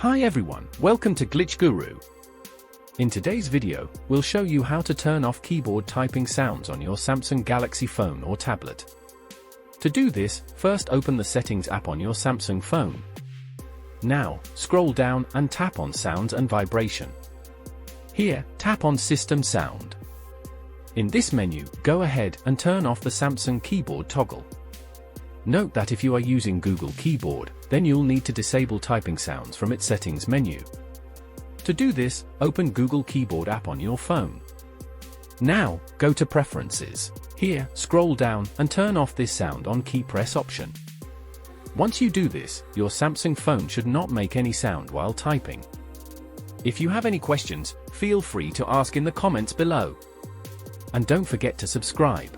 Hi everyone, welcome to Glitch Guru. In today's video, we'll show you how to turn off keyboard typing sounds on your Samsung Galaxy phone or tablet. To do this, first open the Settings app on your Samsung phone. Now, scroll down and tap on Sounds and Vibration. Here, tap on System Sound. In this menu, go ahead and turn off the Samsung keyboard toggle. Note that if you are using Google Keyboard, then you'll need to disable typing sounds from its settings menu. To do this, open Google Keyboard app on your phone. Now, go to Preferences. Here, scroll down and turn off this sound on key press option. Once you do this, your Samsung phone should not make any sound while typing. If you have any questions, feel free to ask in the comments below. And don't forget to subscribe.